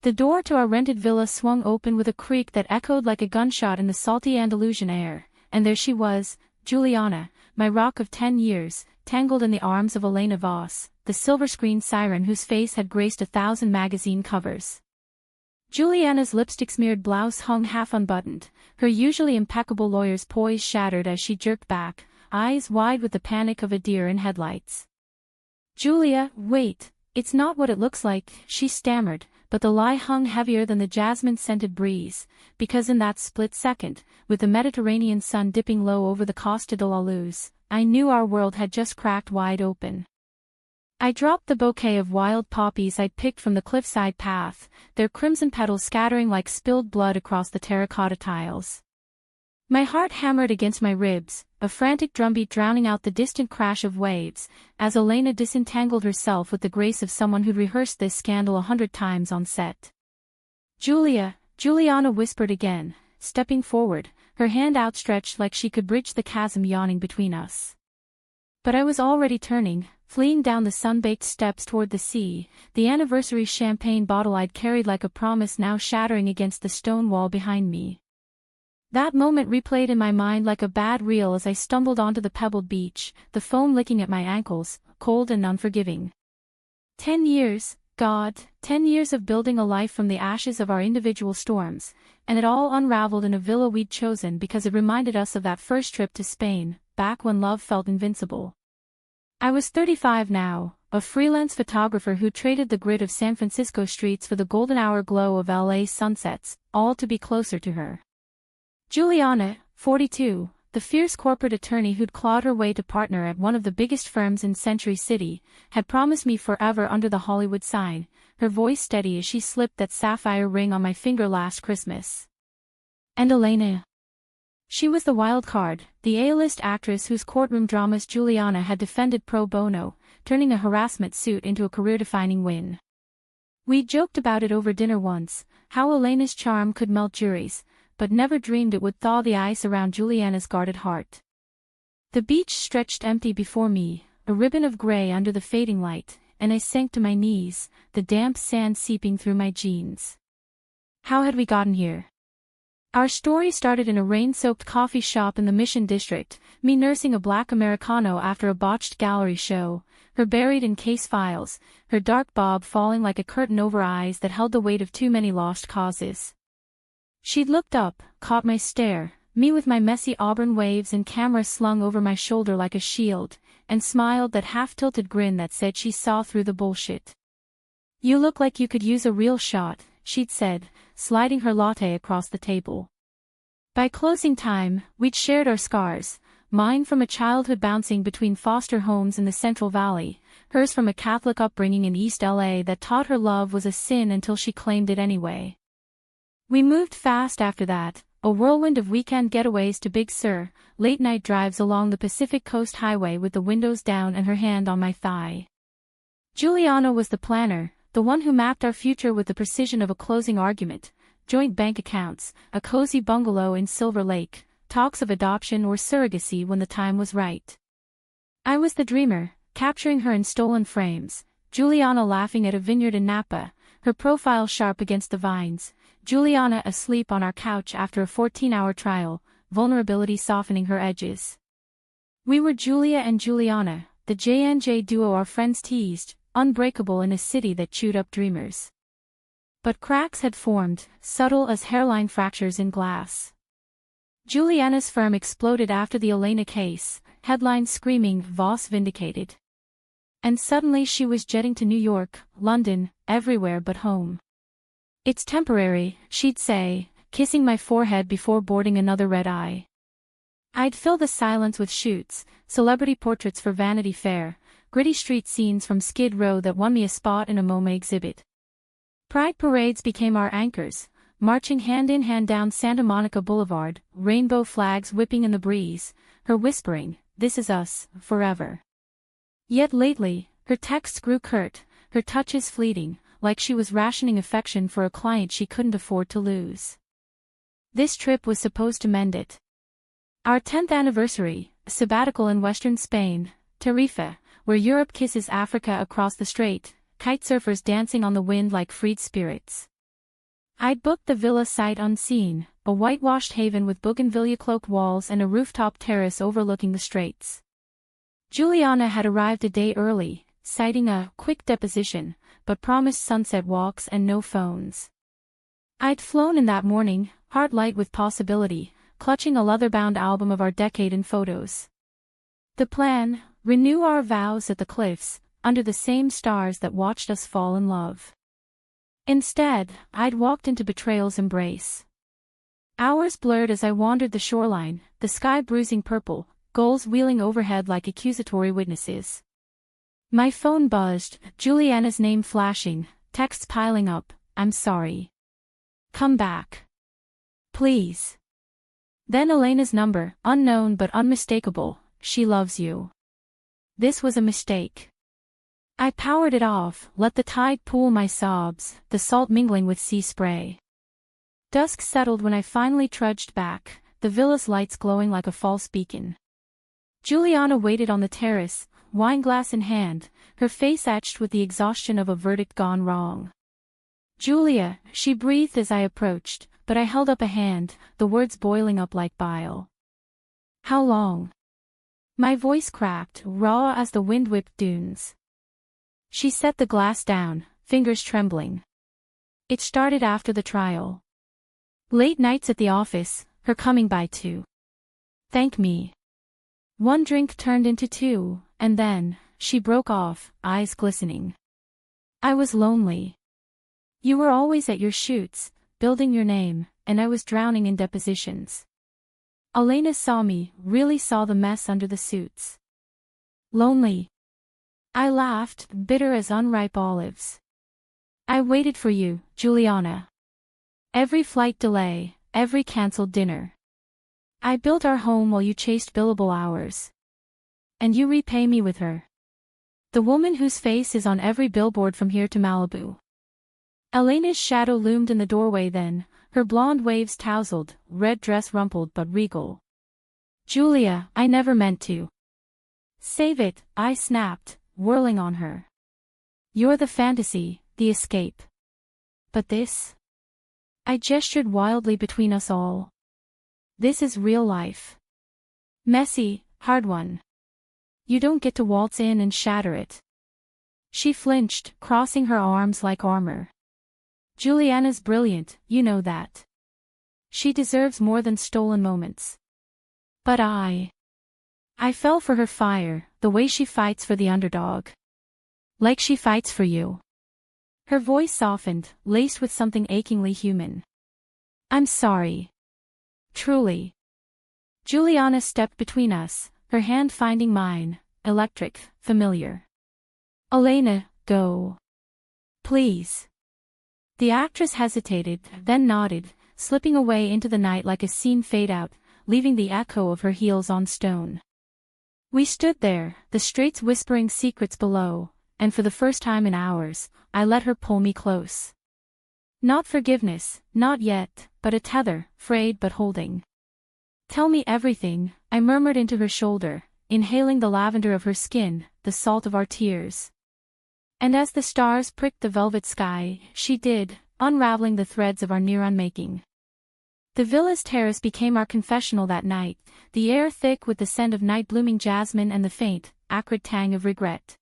The door to our rented villa swung open with a creak that echoed like a gunshot in the salty Andalusian air, and there she was, Juliana, my rock of 10 years, tangled in the arms of Elena Voss, the silver-screen siren whose face had graced 1,000 magazine covers. Juliana's lipstick-smeared blouse hung half unbuttoned, her usually impeccable lawyer's poise shattered as she jerked back, eyes wide with the panic of a deer in headlights. "Julia, wait, it's not what it looks like," she stammered, but the lie hung heavier than the jasmine-scented breeze, because in that split second, with the Mediterranean sun dipping low over the Costa de la Luz, I knew our world had just cracked wide open. I dropped the bouquet of wild poppies I'd picked from the cliffside path, their crimson petals scattering like spilled blood across the terracotta tiles. My heart hammered against my ribs, a frantic drumbeat drowning out the distant crash of waves, as Elena disentangled herself with the grace of someone who'd rehearsed this scandal 100 times on set. Juliana whispered again, stepping forward, her hand outstretched like she could bridge the chasm yawning between us. But I was already turning, fleeing down the sun-baked steps toward the sea, the anniversary champagne bottle I'd carried like a promise now shattering against the stone wall behind me. That moment replayed in my mind like a bad reel as I stumbled onto the pebbled beach, the foam licking at my ankles, cold and unforgiving. 10 years, God, 10 years of building a life from the ashes of our individual storms, and it all unraveled in a villa we'd chosen because it reminded us of that first trip to Spain, back when love felt invincible. I was 35 now, a freelance photographer who traded the grit of San Francisco streets for the golden hour glow of LA sunsets, all to be closer to her. Juliana, 42, the fierce corporate attorney who'd clawed her way to partner at one of the biggest firms in Century City, had promised me forever under the Hollywood sign, her voice steady as she slipped that sapphire ring on my finger last Christmas. And Elena? She was the wild card, the A-list actress whose courtroom dramas Juliana had defended pro bono, turning a harassment suit into a career-defining win. We joked about it over dinner once, how Elena's charm could melt juries, but never dreamed it would thaw the ice around Juliana's guarded heart. The beach stretched empty before me, a ribbon of gray under the fading light, and I sank to my knees, the damp sand seeping through my jeans. How had we gotten here? Our story started in a rain-soaked coffee shop in the Mission District, me nursing a black Americano after a botched gallery show, her buried in case files, her dark bob falling like a curtain over eyes that held the weight of too many lost causes. She'd looked up, caught my stare, me with my messy auburn waves and camera slung over my shoulder like a shield, and smiled that half-tilted grin that said she saw through the bullshit. "You look like you could use a real shot," she'd said, sliding her latte across the table. By closing time, we'd shared our scars, mine from a childhood bouncing between foster homes in the Central Valley, hers from a Catholic upbringing in East LA that taught her love was a sin until she claimed it anyway. We moved fast after that, a whirlwind of weekend getaways to Big Sur, late-night drives along the Pacific Coast Highway with the windows down and her hand on my thigh. Juliana was the planner, the one who mapped our future with the precision of a closing argument, joint bank accounts, a cozy bungalow in Silver Lake, talks of adoption or surrogacy when the time was right. I was the dreamer, capturing her in stolen frames, Juliana laughing at a vineyard in Napa, her profile sharp against the vines, Juliana asleep on our couch after a 14-hour trial, vulnerability softening her edges. We were Julia and Juliana, the J&J duo our friends teased, unbreakable in a city that chewed up dreamers. But cracks had formed, subtle as hairline fractures in glass. Juliana's firm exploded after the Elena case, headlines screaming "Voss vindicated." And suddenly she was jetting to New York, London, everywhere but home. "It's temporary," she'd say, kissing my forehead before boarding another red eye. I'd fill the silence with shoots, celebrity portraits for Vanity Fair, gritty street scenes from Skid Row that won me a spot in a MoMA exhibit. Pride parades became our anchors, marching hand in hand down Santa Monica Boulevard, rainbow flags whipping in the breeze, her whispering, "This is us, forever." Yet lately, her texts grew curt, her touches fleeting, like she was rationing affection for a client she couldn't afford to lose. This trip was supposed to mend it. Our 10th anniversary, a sabbatical in western Spain, Tarifa, where Europe kisses Africa across the strait, kitesurfers dancing on the wind like freed spirits. I'd booked the villa sight unseen, a whitewashed haven with bougainvillea-cloaked walls and a rooftop terrace overlooking the straits. Juliana had arrived a day early, citing a quick deposition, but promised sunset walks and no phones. I'd flown in that morning, heart light with possibility, clutching a leather-bound album of our decade in photos. The plan: renew our vows at the cliffs, under the same stars that watched us fall in love. Instead, I'd walked into betrayal's embrace. Hours blurred as I wandered the shoreline, the sky bruising purple, gulls wheeling overhead like accusatory witnesses. My phone buzzed, Juliana's name flashing, texts piling up, "I'm sorry. Come back. Please." Then Elena's number, unknown but unmistakable, "She loves you." This was a mistake. I powered it off, let the tide pool my sobs, the salt mingling with sea spray. Dusk settled when I finally trudged back, the villa's lights glowing like a false beacon. Juliana waited on the terrace, wineglass in hand, her face etched with the exhaustion of a verdict gone wrong. "Julia," she breathed as I approached, but I held up a hand, the words boiling up like bile. "How long?" My voice cracked, raw as the wind-whipped dunes. She set the glass down, fingers trembling. "It started after the trial. Late nights at the office, her coming by to thank me. One drink turned into two, and then," she broke off, eyes glistening. "I was lonely. You were always at your shoots, building your name, and I was drowning in depositions. Elena saw me, really saw the mess under the suits. Lonely." I laughed, bitter as unripe olives. "I waited for you, Juliana. Every flight delay, every cancelled dinner. I built our home while you chased billable hours. And you repay me with her. The woman whose face is on every billboard from here to Malibu." Elena's shadow loomed in the doorway then, her blonde waves tousled, red dress rumpled but regal. "Julia, I never meant to." "Save it," I snapped, whirling on her. "You're the fantasy, the escape. But this?" I gestured wildly between us all. "This is real life. Messy, hard one. You don't get to waltz in and shatter it." She flinched, crossing her arms like armor. "Juliana's brilliant, you know that. She deserves more than stolen moments. But I fell for her fire, the way she fights for the underdog. Like she fights for you." Her voice softened, laced with something achingly human. "I'm sorry. Truly." Juliana stepped between us, her hand finding mine, electric, familiar. "Elena, go. Please." The actress hesitated, then nodded, slipping away into the night like a scene fade out, leaving the echo of her heels on stone. We stood there, the straits whispering secrets below, and for the first time in hours, I let her pull me close. Not forgiveness, not yet, but a tether, frayed but holding. "Tell me everything," I murmured into her shoulder, inhaling the lavender of her skin, the salt of our tears. And as the stars pricked the velvet sky, she did, unraveling the threads of our near-unmaking. The villa's terrace became our confessional that night, the air thick with the scent of night-blooming jasmine and the faint, acrid tang of regret.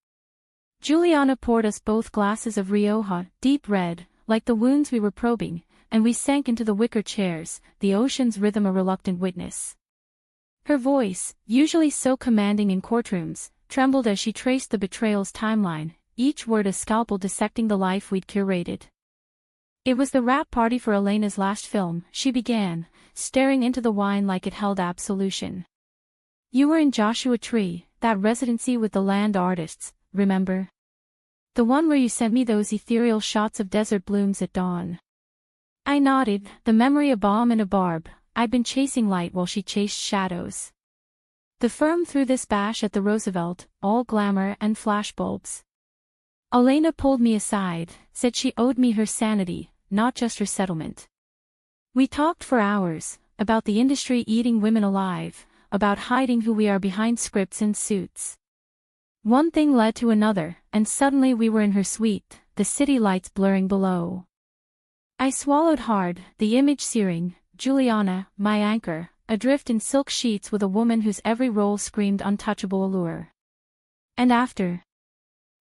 Juliana poured us both glasses of Rioja, deep red, like the wounds we were probing, and we sank into the wicker chairs, the ocean's rhythm a reluctant witness. Her voice, usually so commanding in courtrooms, trembled as she traced the betrayal's timeline, each word a scalpel dissecting the life we'd curated. "It was the wrap party for Elena's last film," she began, staring into the wine like it held absolution. "You were in Joshua Tree, that residency with the land artists, remember? The one where you sent me those ethereal shots of desert blooms at dawn." I nodded, the memory a balm and a barb. I'd been chasing light while she chased shadows. The firm threw this bash at the Roosevelt, all glamour and flashbulbs. Elena pulled me aside, said she owed me her sanity, not just her settlement. We talked for hours, about the industry eating women alive, about hiding who we are behind scripts and suits. One thing led to another, and suddenly we were in her suite, the city lights blurring below. I swallowed hard, the image searing, Juliana, my anchor, adrift in silk sheets with a woman whose every roll screamed untouchable allure. And after?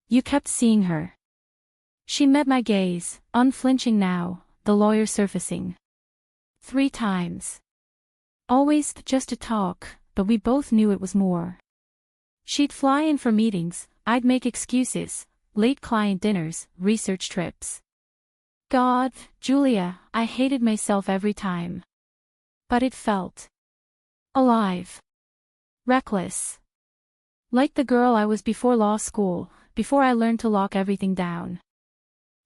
You kept seeing her. She met my gaze, unflinching now, the lawyer surfacing. 3 times. Always just to talk, but we both knew it was more. She'd fly in for meetings, I'd make excuses, late client dinners, research trips. God, Julia, I hated myself every time. But it felt alive. Reckless. Like the girl I was before law school, before I learned to lock everything down.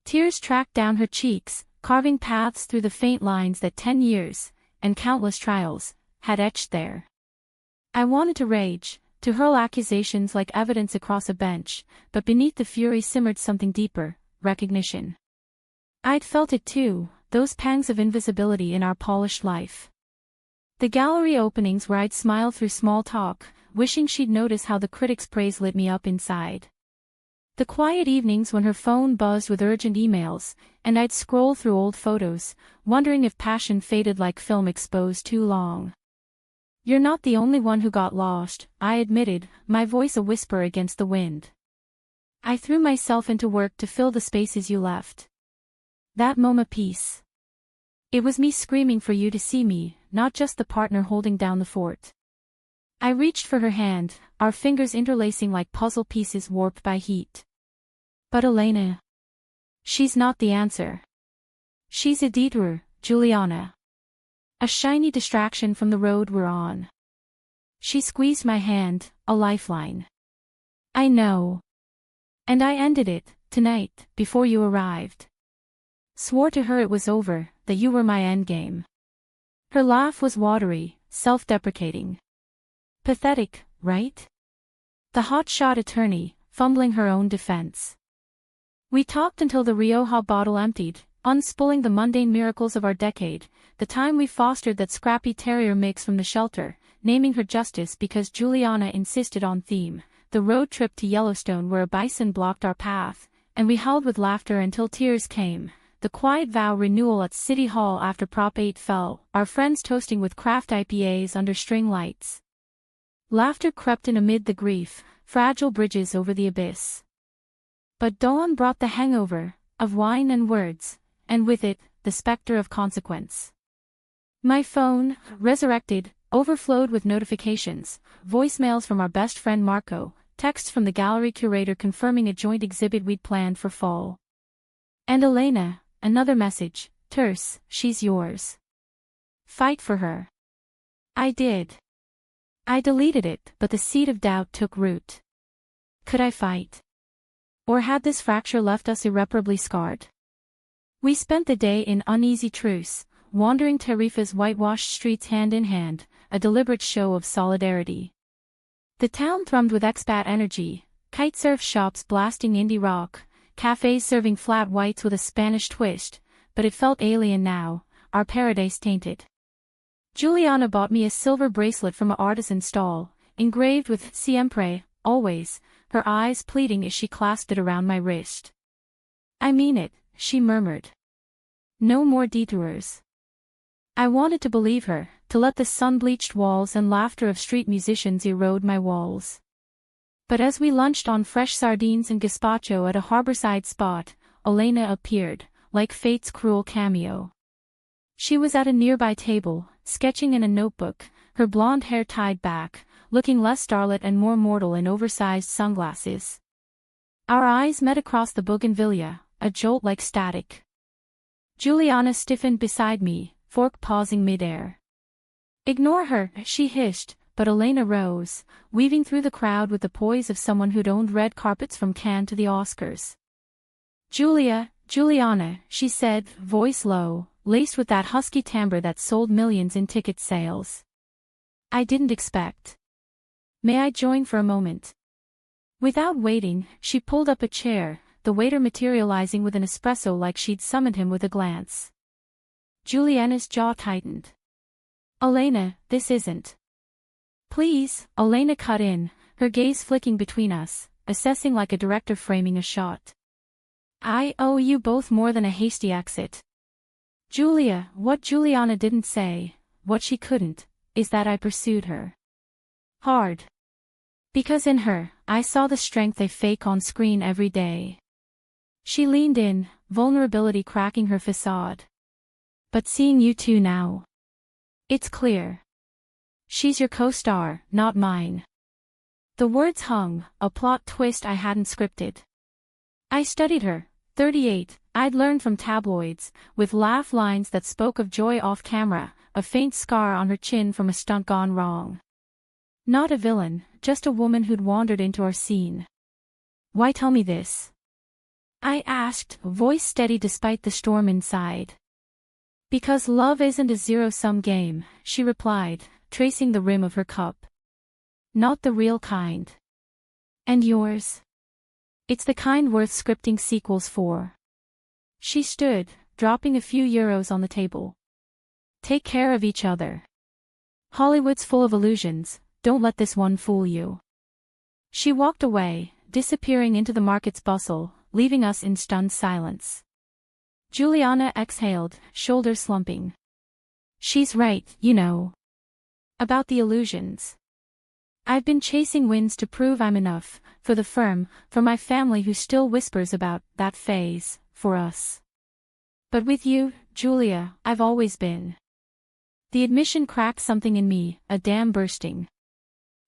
Tears tracked down her cheeks, carving paths through the faint lines that 10 years, and countless trials, had etched there. I wanted to rage, to hurl accusations like evidence across a bench, but beneath the fury simmered something deeper, recognition. I'd felt it too, those pangs of invisibility in our polished life. The gallery openings where I'd smile through small talk, wishing she'd notice how the critics' praise lit me up inside. The quiet evenings when her phone buzzed with urgent emails, and I'd scroll through old photos, wondering if passion faded like film exposed too long. You're not the only one who got lost, I admitted, my voice a whisper against the wind. I threw myself into work to fill the spaces you left. That moment peace. It was me screaming for you to see me, not just the partner holding down the fort. I reached for her hand, our fingers interlacing like puzzle pieces warped by heat. But Elena. She's not the answer. She's a detour, Juliana. A shiny distraction from the road we're on. She squeezed my hand, a lifeline. I know. And I ended it, tonight, before you arrived. Swore to her it was over, that you were my endgame. Her laugh was watery, self-deprecating. Pathetic, right? The hotshot attorney, fumbling her own defense. We talked until the Rioja bottle emptied, unspooling the mundane miracles of our decade, the time we fostered that scrappy terrier mix from the shelter, naming her Justice because Juliana insisted on theme, the road trip to Yellowstone where a bison blocked our path, and we howled with laughter until tears came, the quiet vow renewal at City Hall after Prop 8 fell, our friends toasting with craft IPAs under string lights. Laughter crept in amid the grief, fragile bridges over the abyss. But dawn brought the hangover, of wine and words, and with it, the specter of consequence. My phone, resurrected, overflowed with notifications, voicemails from our best friend Marco, texts from the gallery curator confirming a joint exhibit we'd planned for fall. And Elena, another message, terse, she's yours. Fight for her. I did. I deleted it, but the seed of doubt took root. Could I fight? Or had this fracture left us irreparably scarred? We spent the day in uneasy truce, wandering Tarifa's whitewashed streets hand in hand, a deliberate show of solidarity. The town thrummed with expat energy, kitesurf shops blasting indie rock, cafes serving flat whites with a Spanish twist, but it felt alien now, our paradise tainted. Juliana bought me a silver bracelet from an artisan stall, engraved with Siempre, always, her eyes pleading as she clasped it around my wrist. I mean it, she murmured. No more detours. I wanted to believe her, to let the sun-bleached walls and laughter of street musicians erode my walls. But as we lunched on fresh sardines and gazpacho at a harborside spot, Elena appeared, like fate's cruel cameo. She was at a nearby table, sketching in a notebook, her blonde hair tied back, looking less starlit and more mortal in oversized sunglasses. Our eyes met across the bougainvillea, a jolt like static. Juliana stiffened beside me, fork pausing midair. Ignore her, she hissed, but Elena rose, weaving through the crowd with the poise of someone who'd owned red carpets from Cannes to the Oscars. Juliana, she said, voice low, laced with that husky timbre that sold millions in ticket sales. I didn't expect. May I join for a moment? Without waiting, she pulled up a chair, the waiter materializing with an espresso like she'd summoned him with a glance. Juliana's jaw tightened. Elena, this isn't. Please, Elena cut in, her gaze flicking between us, assessing like a director framing a shot. I owe you both more than a hasty exit. Julia, what Juliana didn't say, what she couldn't, is that I pursued her hard. Because in her, I saw the strength they fake on screen every day. She leaned in, vulnerability cracking her facade. But seeing you two now, it's clear. She's your co-star, not mine. The words hung, a plot twist I hadn't scripted. I studied her, 38, I'd learned from tabloids, with laugh lines that spoke of joy off camera, a faint scar on her chin from a stunt gone wrong. Not a villain, just a woman who'd wandered into our scene. Why tell me this? I asked, voice steady despite the storm inside. Because love isn't a zero-sum game, she replied, tracing the rim of her cup. Not the real kind. And yours? It's the kind worth scripting sequels for. She stood, dropping a few euros on the table. Take care of each other. Hollywood's full of illusions, don't let this one fool you. She walked away, disappearing into the market's bustle, leaving us in stunned silence. Juliana exhaled, shoulders slumping. She's right, you know. About the illusions. I've been chasing winds to prove I'm enough, for the firm, for my family who still whispers about that phase, for us. But with you, Julia, I've always been. The admission cracked something in me, a dam bursting.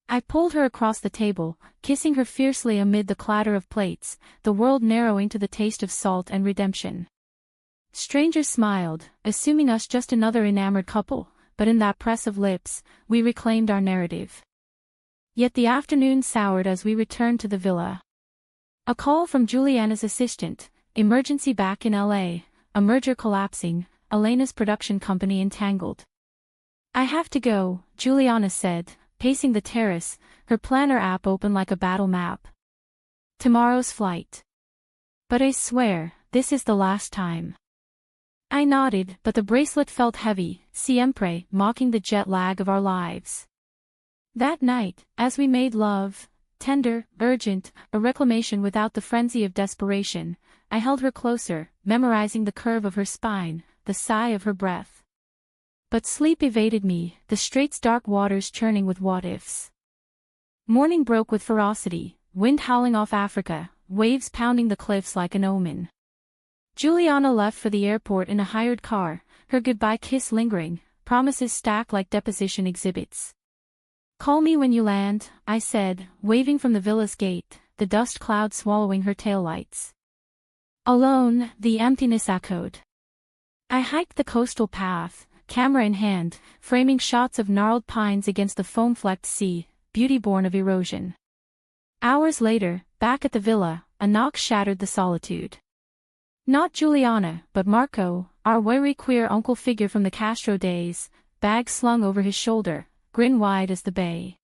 I pulled her across the table, kissing her fiercely amid the clatter of plates, the world narrowing to the taste of salt and redemption. Strangers smiled, assuming us just another enamored couple, but in that press of lips, we reclaimed our narrative. Yet the afternoon soured as we returned to the villa. A call from Juliana's assistant, emergency back in LA, a merger collapsing, Elena's production company entangled. I have to go, Juliana said, pacing the terrace, her planner app open like a battle map. Tomorrow's flight. But I swear, this is the last time. I nodded, but the bracelet felt heavy, siempre, mocking the jet lag of our lives. That night, as we made love, tender, urgent, a reclamation without the frenzy of desperation, I held her closer, memorizing the curve of her spine, the sigh of her breath. But sleep evaded me, the strait's dark waters churning with what-ifs. Morning broke with ferocity, wind howling off Africa, waves pounding the cliffs like an omen. Juliana left for the airport in a hired car, her goodbye kiss lingering, promises stacked like deposition exhibits. Call me when you land, I said, waving from the villa's gate, the dust cloud swallowing her taillights. Alone, the emptiness echoed. I hiked the coastal path, camera in hand, framing shots of gnarled pines against the foam-flecked sea, beauty born of erosion. Hours later, back at the villa, a knock shattered the solitude. Not Juliana, but Marco, our wiry queer uncle figure from the Castro days, bag slung over his shoulder, grin wide as the bay.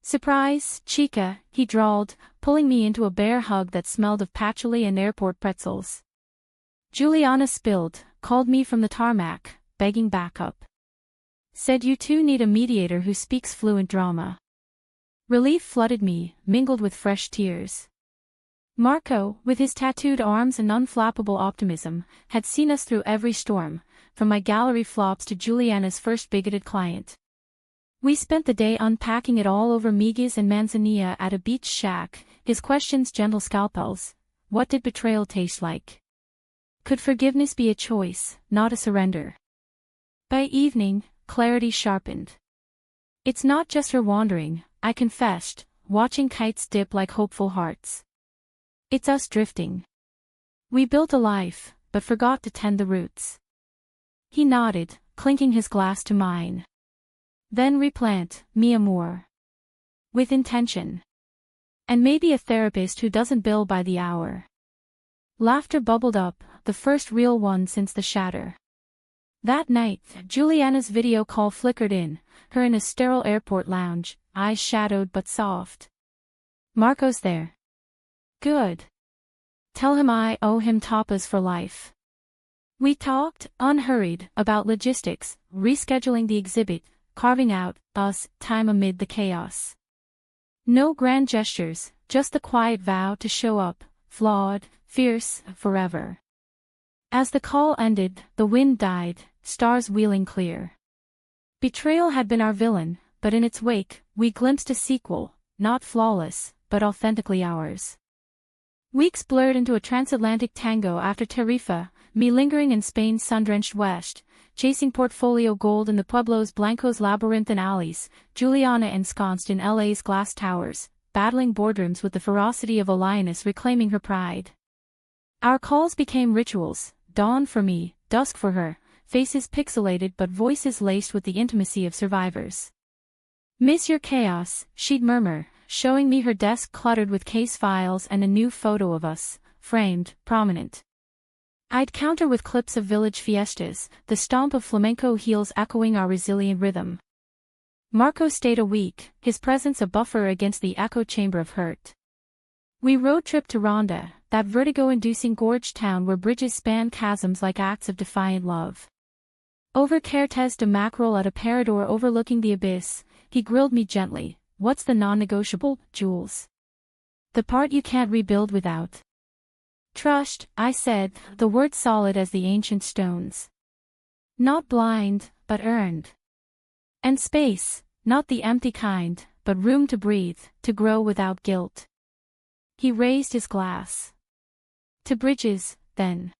Surprise, chica, he drawled, pulling me into a bear hug that smelled of patchouli and airport pretzels. Juliana spilled, called me from the tarmac, begging backup. Said you two need a mediator who speaks fluent drama. Relief flooded me, mingled with fresh tears. Marco, with his tattooed arms and unflappable optimism, had seen us through every storm, from my gallery flops to Juliana's first bigoted client. We spent the day unpacking it all over migas and manzanilla at a beach shack, his questions gentle scalpels. What did betrayal taste like? Could forgiveness be a choice, not a surrender? By evening, clarity sharpened. It's not just her wandering, I confessed, watching kites dip like hopeful hearts. It's us drifting. We built a life, but forgot to tend the roots. He nodded, clinking his glass to mine. Then replant, mi amor. With intention. And maybe a therapist who doesn't bill by the hour. Laughter bubbled up, the first real one since the shatter. That night, Juliana's video call flickered in, her in a sterile airport lounge, eyes shadowed but soft. Marco's there. Good. Tell him I owe him tapas for life. We talked, unhurried, about logistics, rescheduling the exhibit, carving out, us, time amid the chaos. No grand gestures, just the quiet vow to show up, flawed, fierce, forever. As the call ended, the wind died, stars wheeling clear. Betrayal had been our villain, but in its wake, we glimpsed a sequel, not flawless, but authentically ours. Weeks blurred into a transatlantic tango after Tarifa, me lingering in Spain's sun-drenched west, chasing portfolio gold in the Pueblos Blancos labyrinthine alleys, Juliana ensconced in LA's glass towers, battling boardrooms with the ferocity of a lioness reclaiming her pride. Our calls became rituals, dawn for me, dusk for her, faces pixelated but voices laced with the intimacy of survivors. "Miss your chaos," she'd murmur, showing me her desk cluttered with case files and a new photo of us, framed, prominent. I'd counter with clips of village fiestas, the stomp of flamenco heels echoing our resilient rhythm. Marco stayed a week, his presence a buffer against the echo chamber of hurt. We road-tripped to Ronda, that vertigo-inducing gorge town where bridges span chasms like acts of defiant love. Over Cortes de Mackerel at a parador overlooking the abyss, he grilled me gently. "What's the non-negotiable, Jules?" "The part you can't rebuild without." "Trust," I said, the word solid as the ancient stones. "Not blind, but earned." "And space, not the empty kind, but room to breathe, to grow without guilt." He raised his glass. "To bridges, then.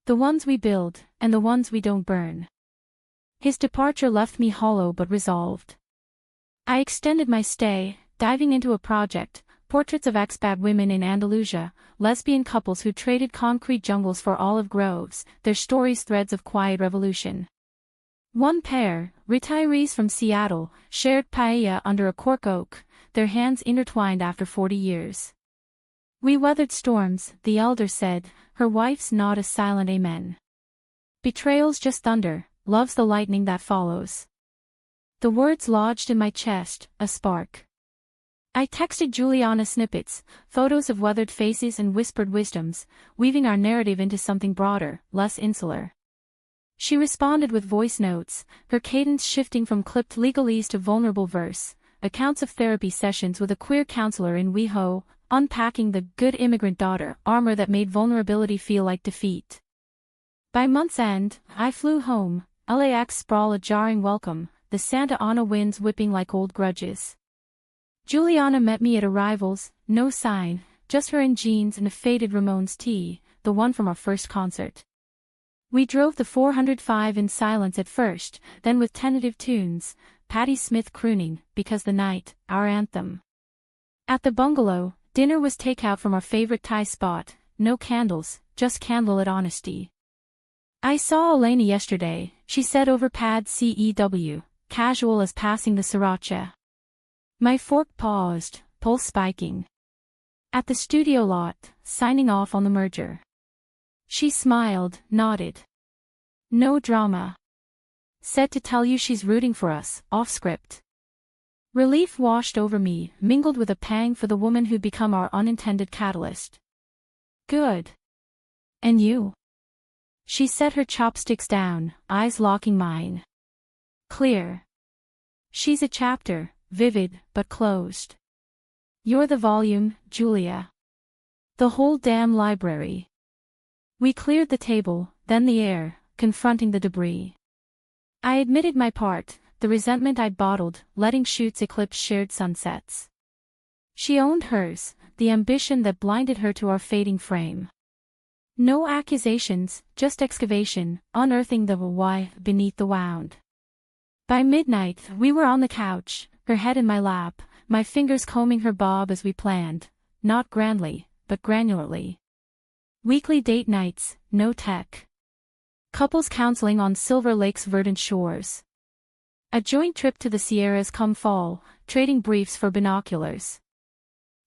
The ones we build, and the ones we don't burn." His departure left me hollow but resolved. I extended my stay, diving into a project, portraits of expat women in Andalusia, lesbian couples who traded concrete jungles for olive groves, their stories threads of quiet revolution. One pair, retirees from Seattle, shared paella under a cork oak, their hands intertwined after 40 years. "We weathered storms," the elder said, her wife's nod a silent amen. "Betrayal's just thunder, love's the lightning that follows." The words lodged in my chest, a spark. I texted Juliana snippets, photos of weathered faces and whispered wisdoms, weaving our narrative into something broader, less insular. She responded with voice notes, her cadence shifting from clipped legalese to vulnerable verse, accounts of therapy sessions with a queer counselor in WeHo, unpacking the good immigrant daughter armor that made vulnerability feel like defeat. By month's end, I flew home, LAX sprawl a jarring welcome, the Santa Ana winds whipping like old grudges. Juliana met me at arrivals, no sign, just her in jeans and a faded Ramones tee, the one from our first concert. We drove the 405 in silence at first, then with tentative tunes, Patti Smith crooning, "Because the Night," our anthem. At the bungalow, dinner was takeout from our favorite Thai spot, no candles, just candlelit honesty. "I saw Elena yesterday," she said over pad CEW, casual as passing the sriracha. My fork paused, pulse spiking. "At the studio lot, signing off on the merger." She smiled, nodded. "No drama. Said to tell you she's rooting for us, off script." Relief washed over me, mingled with a pang for the woman who'd become our unintended catalyst. "Good. And you?" She set her chopsticks down, eyes locking mine. "Clear. She's a chapter, vivid, but closed. You're the volume, Julia. The whole damn library." We cleared the table, then the air, confronting the debris. I admitted my part, the resentment I'd bottled, letting shoots eclipse shared sunsets. She owned hers, the ambition that blinded her to our fading frame. No accusations, just excavation, unearthing the why beneath the wound. By midnight, we were on the couch, her head in my lap, my fingers combing her bob as we planned, not grandly, but granularly. Weekly date nights, no tech. Couples counseling on Silver Lake's verdant shores. A joint trip to the Sierras come fall, trading briefs for binoculars.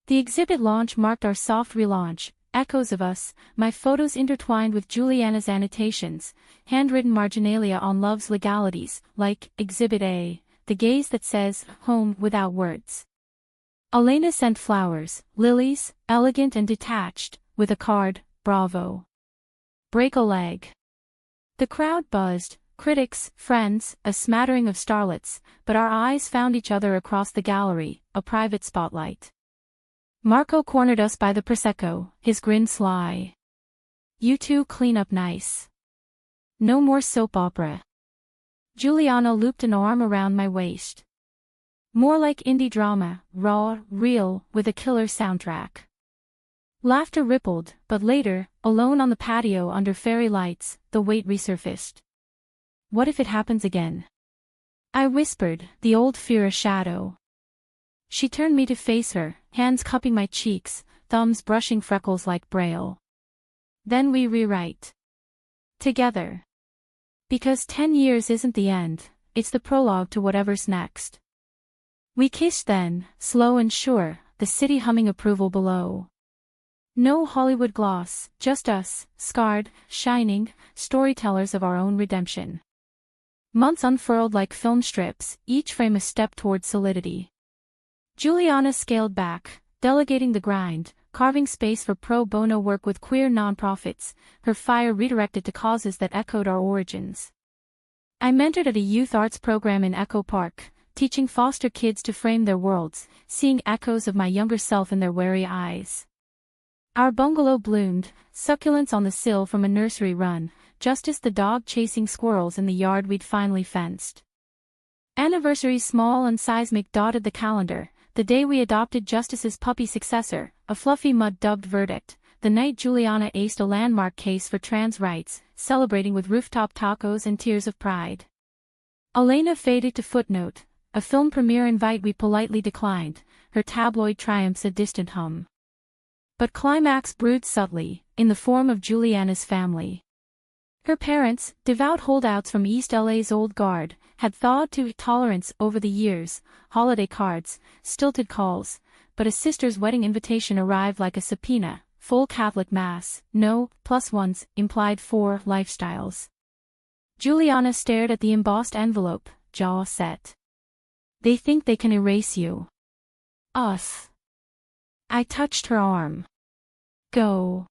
The exhibit launch marked our soft relaunch, echoes of us, my photos intertwined with Juliana's annotations, handwritten marginalia on love's legalities, like Exhibit A, the gaze that says, home without words. Elena sent flowers, lilies, elegant and detached, with a card, bravo. Break a leg. The crowd buzzed, critics, friends, a smattering of starlets, but our eyes found each other across the gallery, a private spotlight. Marco cornered us by the Prosecco, his grin sly. You two clean up nice. No more soap opera. Juliana looped an arm around my waist. More like indie drama, raw, real, with a killer soundtrack. Laughter rippled, but later, alone on the patio under fairy lights, the weight resurfaced. What if it happens again? I whispered, the old fear a shadow. She turned me to face her, hands cupping my cheeks, thumbs brushing freckles like braille. Then we rewrite. Together. Because 10 years isn't the end, it's the prologue to whatever's next. We kissed then, slow and sure, the city humming approval below. No Hollywood gloss, just us, scarred, shining, storytellers of our own redemption. Months unfurled like film strips, each frame a step toward solidity. Juliana scaled back, delegating the grind, carving space for pro bono work with queer nonprofits, her fire redirected to causes that echoed our origins. I mentored at a youth arts program in Echo Park, teaching foster kids to frame their worlds, seeing echoes of my younger self in their wary eyes. Our bungalow bloomed, succulents on the sill from a nursery run, Justice the dog chasing squirrels in the yard we'd finally fenced. Anniversaries small and seismic dotted the calendar, the day we adopted Justice's puppy successor, a fluffy mud-dubbed verdict, the night Juliana aced a landmark case for trans rights, celebrating with rooftop tacos and tears of pride. Elena faded to footnote, a film premiere invite we politely declined, her tabloid triumphs a distant hum. But climax brewed subtly, in the form of Juliana's family. Her parents, devout holdouts from East LA's old guard, had thawed to tolerance over the years, holiday cards, stilted calls, but a sister's wedding invitation arrived like a subpoena, full Catholic Mass, no, +1s, implied 4 lifestyles. Juliana stared at the embossed envelope, jaw set. They think they can erase you. Us. I touched her arm. Go.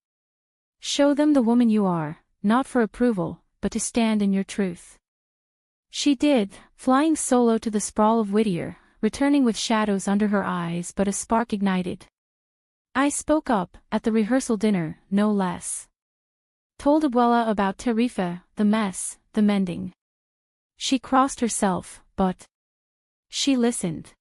Show them the woman you are, not for approval, but to stand in your truth. She did, flying solo to the sprawl of Whittier, returning with shadows under her eyes but a spark ignited. I spoke up, at the rehearsal dinner, no less. Told Abuela about Tarifa, the mess, the mending. She crossed herself, but she listened.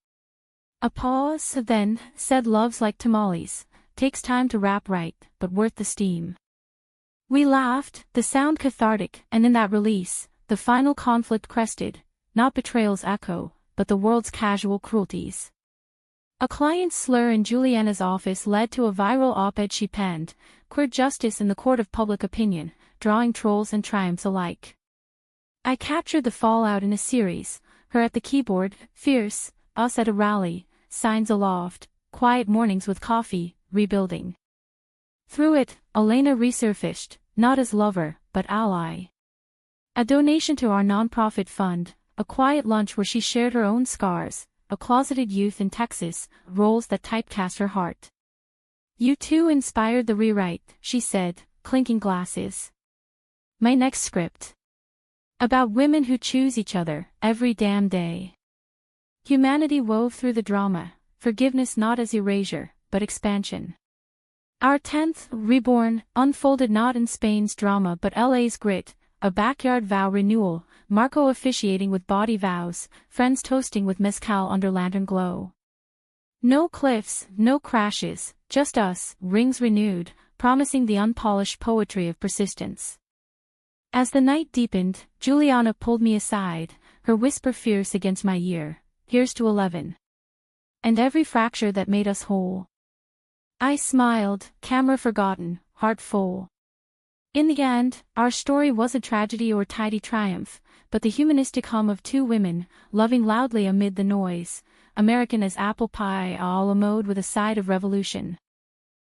A pause, then, said love's like tamales, takes time to wrap right, but worth the steam. We laughed, the sound cathartic, and in that release, the final conflict crested, not betrayal's echo, but the world's casual cruelties. A client's slur in Juliana's office led to a viral op-ed she penned, queer justice in the court of public opinion, drawing trolls and triumphs alike. I captured the fallout in a series, her at the keyboard, fierce, us at a rally, signs aloft, quiet mornings with coffee, rebuilding. Through it, Elena resurfaced, not as lover, but ally. A donation to our nonprofit fund, a quiet lunch where she shared her own scars, a closeted youth in Texas, roles that typecast her heart. You too inspired the rewrite, she said, clinking glasses. My next script. About women who choose each other, every damn day. Humanity wove through the drama, forgiveness not as erasure, but expansion. Our 10th, reborn, unfolded not in Spain's drama but LA's grit, a backyard vow renewal, Marco officiating with body vows, friends toasting with mezcal under lantern glow. No cliffs, no crashes, just us, rings renewed, promising the unpolished poetry of persistence. As the night deepened, Juliana pulled me aside, her whisper fierce against my ear, here's to 11. And every fracture that made us whole. I smiled, camera forgotten, heart full. In the end, our story was a tragedy or tidy triumph, but the humanistic hum of two women, loving loudly amid the noise, American as apple pie a la mode with a side of revolution.